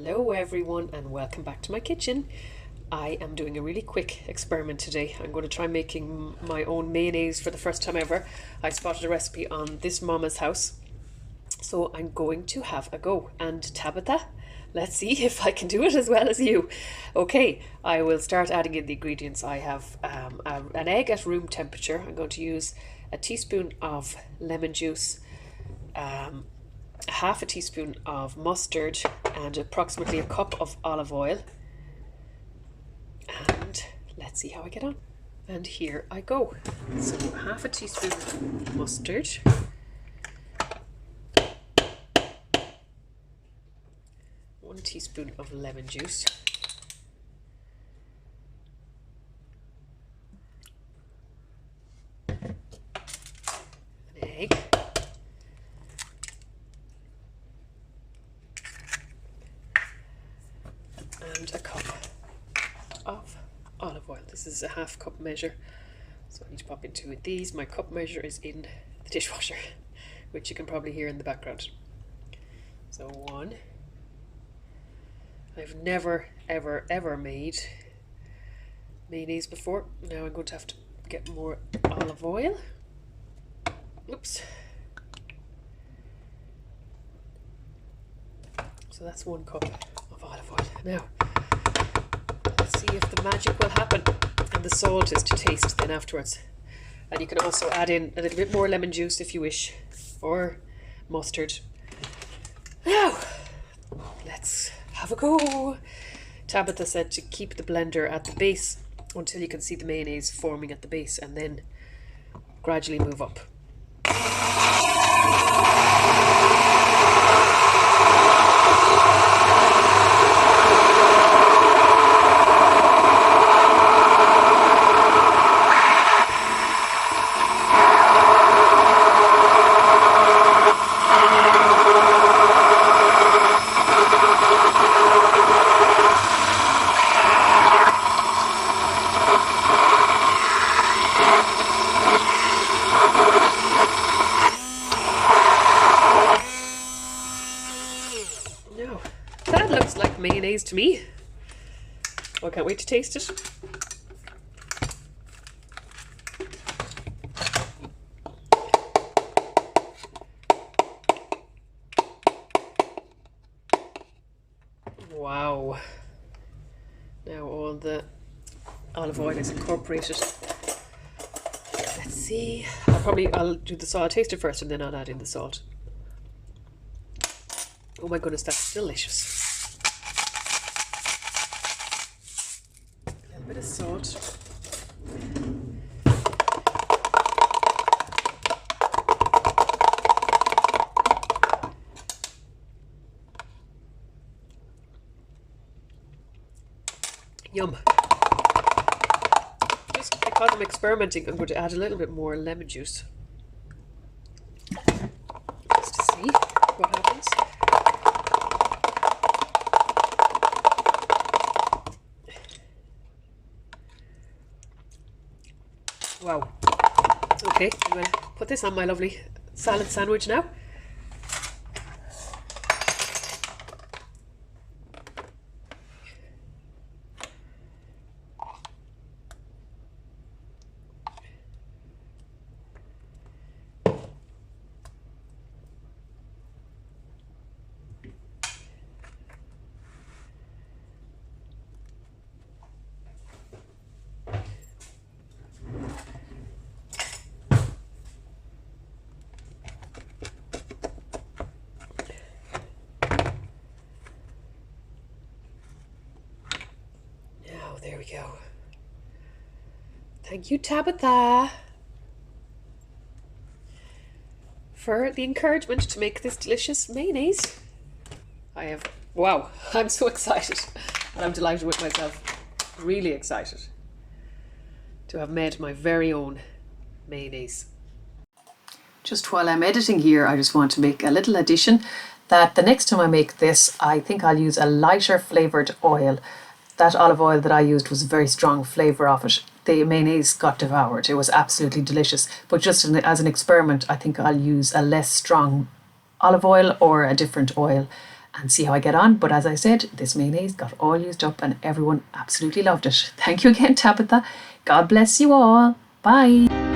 Hello everyone and welcome back to my kitchen. I am doing a really quick experiment today. I'm going to try making my own mayonnaise for the first time ever. I spotted a recipe on this Mama's house, so I'm going to have a go. And Tabitha, let's see if I can do it as well as you. Okay, I will start adding in the ingredients. I have an egg at room temperature. I'm going to use a teaspoon of lemon juice, half a teaspoon of mustard, and approximately a cup of olive oil. And let's see how I get on. And here I go. So half a teaspoon mustard, one teaspoon of lemon juice, an egg, and a cup of olive oil. This is a half cup measure, so I need to pop into these. My cup measure is in the dishwasher, which you can probably hear in the background. So one. I've never ever made mayonnaise before. Now I'm going to have to get more olive oil. Oops. So that's 1 cup of olive oil. Now let's see if the magic will happen. And the salt is to taste then afterwards. And you can also add in a little bit more lemon juice if you wish, or mustard. Now let's have a go. Tabitha said to keep the blender at the base until you can see the mayonnaise forming at the base, and then gradually move up. No, that looks like mayonnaise to me. I can't wait to taste it. Wow. Now all the olive oil is incorporated. Let's see. I'll do the salt. I'll taste it first and then I'll add in the salt. Oh my goodness, that's delicious. A little bit of salt. Yum. Just because I'm experimenting, I'm going to add a little bit more lemon juice. Just to see what happens. Wow. Okay, I'm going to put this on my lovely salad sandwich now. There we go. Thank you, Tabitha, for the encouragement to make this delicious mayonnaise. Wow, I'm so excited. And I'm delighted with myself. Really excited to have made my very own mayonnaise. Just while I'm editing here, I just want to make a little addition that the next time I make this, I think I'll use a lighter flavoured oil. That olive oil that I used was a very strong flavour of it. The mayonnaise got devoured. It was absolutely delicious. But just as an experiment, I think I'll use a less strong olive oil or a different oil. and see how I get on. But as I said, this mayonnaise got all used up and everyone absolutely loved it. Thank you again, Tabitha. God bless you all. Bye.